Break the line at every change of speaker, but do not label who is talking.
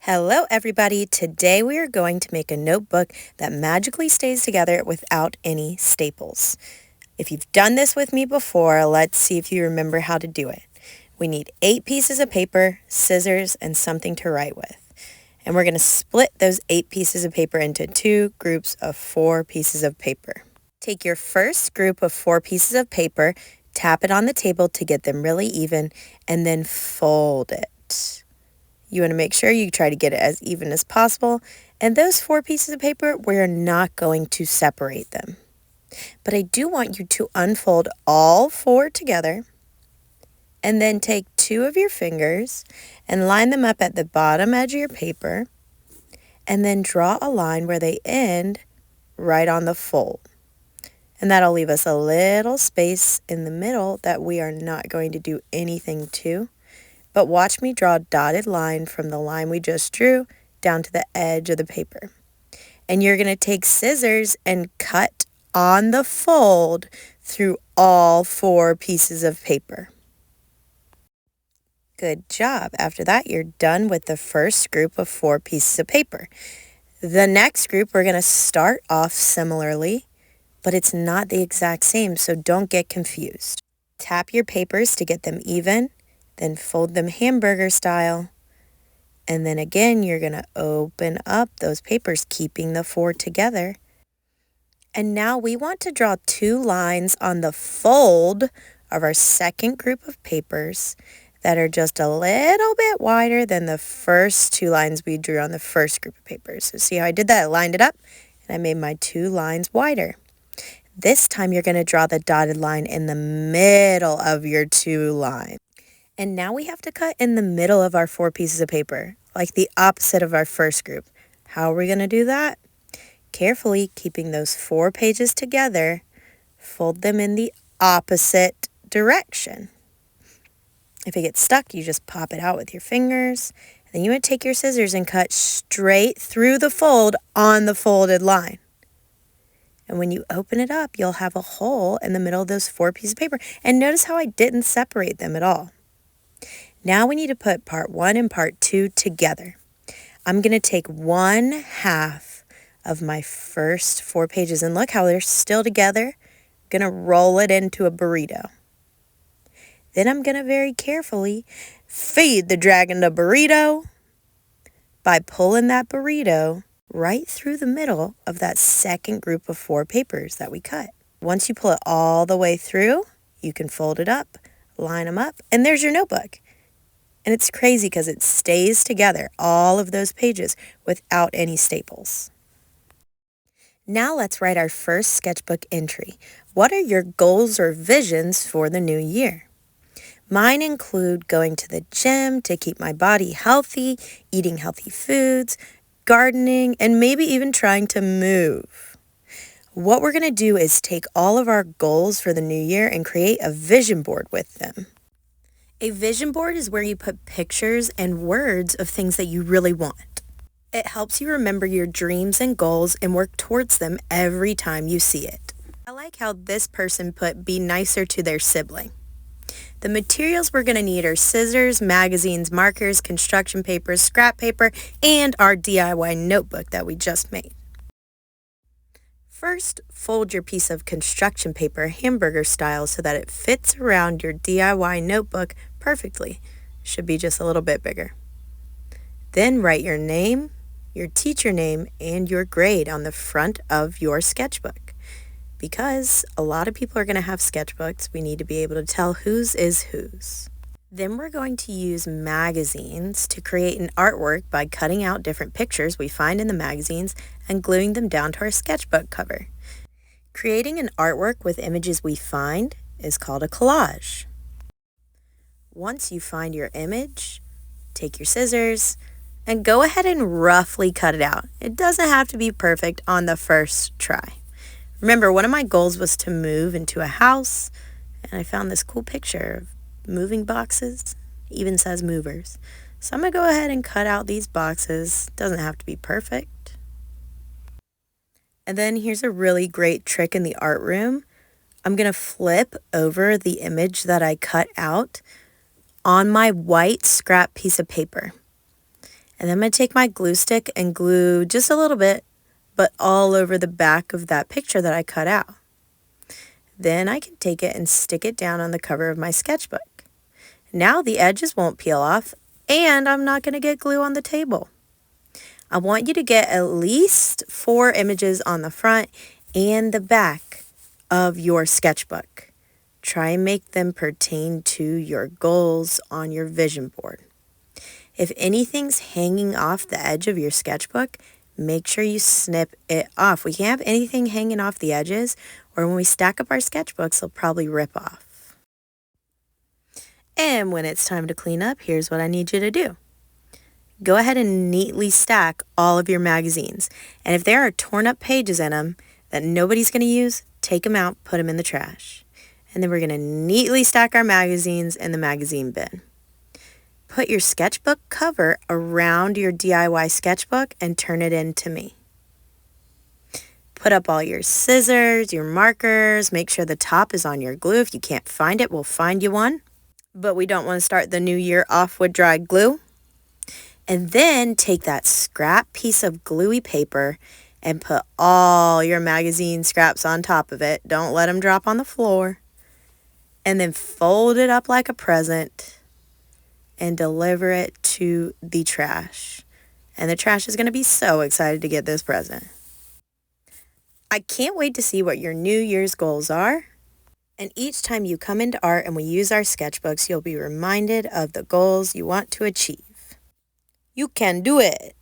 Hello everybody, today we are going to make a notebook that magically stays together without any staples. If you've done this with me before, let's see if you remember how to do it. We need 8 pieces of paper, scissors, and something to write with. And we're going to split those 8 pieces of paper into 2 groups of 4 pieces of paper. Take your first group of 4 pieces of paper, tap it on the table to get them really even, and then fold it. You want to make sure you try to get it as even as possible. And those 4 pieces of paper, we're not going to separate them. But I do want you to unfold all 4 together and then take 2 of your fingers and line them up at the bottom edge of your paper and then draw a line where they end right on the fold. And that'll leave us a little space in the middle that we are not going to do anything to. But watch me draw a dotted line from the line we just drew down to the edge of the paper. And you're going to take scissors and cut on the fold through all 4 pieces of paper. Good job. After that, you're done with the first group of 4 pieces of paper. The next group, we're going to start off similarly, but it's not the exact same, so don't get confused. Tap your papers to get them even. Then fold them hamburger style. And then again, you're going to open up those papers, keeping the 4 together. And now we want to draw 2 lines on the fold of our second group of papers that are just a little bit wider than the first 2 lines we drew on the first group of papers. So see how I did that? I lined it up and I made my 2 lines wider. This time you're going to draw the dotted line in the middle of your 2 lines. And now we have to cut in the middle of our 4 pieces of paper, like the opposite of our first group. How are we going to do that? Carefully keeping those 4 pages together, fold them in the opposite direction. If it gets stuck, you just pop it out with your fingers. And then you would take your scissors and cut straight through the fold on the folded line. And when you open it up, you'll have a hole in the middle of those 4 pieces of paper. And notice how I didn't separate them at all. Now we need to put part 1 and part 2 together. I'm going to take 1/2 of my first 4 pages, and look how they're still together. I'm going to roll it into a burrito. Then I'm going to very carefully feed the dragon the burrito by pulling that burrito right through the middle of that second group of 4 papers that we cut. Once you pull it all the way through, you can fold it up, line them up, and there's your notebook. And it's crazy because it stays together, all of those pages, without any staples. Now let's write our first sketchbook entry. What are your goals or visions for the new year? Mine include going to the gym to keep my body healthy, eating healthy foods, gardening, and maybe even trying to move. What we're going to do is take all of our goals for the new year and create a vision board with them. A vision board is where you put pictures and words of things that you really want. It helps you remember your dreams and goals and work towards them every time you see it. I like how this person put be nicer to their sibling. The materials we're going to need are scissors, magazines, markers, construction papers, scrap paper, and our DIY notebook that we just made. First, fold your piece of construction paper hamburger style so that it fits around your DIY notebook perfectly. Should be just a little bit bigger. Then write your name, your teacher name, and your grade on the front of your sketchbook. Because a lot of people are going to have sketchbooks, we need to be able to tell whose is whose. Then we're going to use magazines to create an artwork by cutting out different pictures we find in the magazines and gluing them down to our sketchbook cover. Creating an artwork with images we find is called a collage. Once you find your image, take your scissors and go ahead and roughly cut it out. It doesn't have to be perfect on the first try. Remember, one of my goals was to move into a house, and I found this cool picture of moving boxes. It even says movers. So I'm going to go ahead and cut out these boxes. Doesn't have to be perfect. And then here's a really great trick in the art room. I'm going to flip over the image that I cut out on my white scrap piece of paper. And then I'm going to take my glue stick and glue just a little bit, but all over the back of that picture that I cut out. Then I can take it and stick it down on the cover of my sketchbook. Now the edges won't peel off, and I'm not going to get glue on the table. I want you to get at least 4 images on the front and the back of your sketchbook. Try and make them pertain to your goals on your vision board. If anything's hanging off the edge of your sketchbook, make sure you snip it off. We can't have anything hanging off the edges, or when we stack up our sketchbooks, they'll probably rip off. And when it's time to clean up, here's what I need you to do. Go ahead and neatly stack all of your magazines. And if there are torn up pages in them that nobody's going to use, take them out, put them in the trash. And then we're going to neatly stack our magazines in the magazine bin. Put your sketchbook cover around your DIY sketchbook and turn it into me. Put up all your scissors, your markers, make sure the top is on your glue. If you can't find it, we'll find you one. But we don't want to start the new year off with dry glue. And then take that scrap piece of gluey paper and put all your magazine scraps on top of it. Don't let them drop on the floor. And then fold it up like a present and deliver it to the trash. And the trash is going to be so excited to get this present. I can't wait to see what your New Year's goals are. And each time you come into art and we use our sketchbooks, you'll be reminded of the goals you want to achieve. You can do it!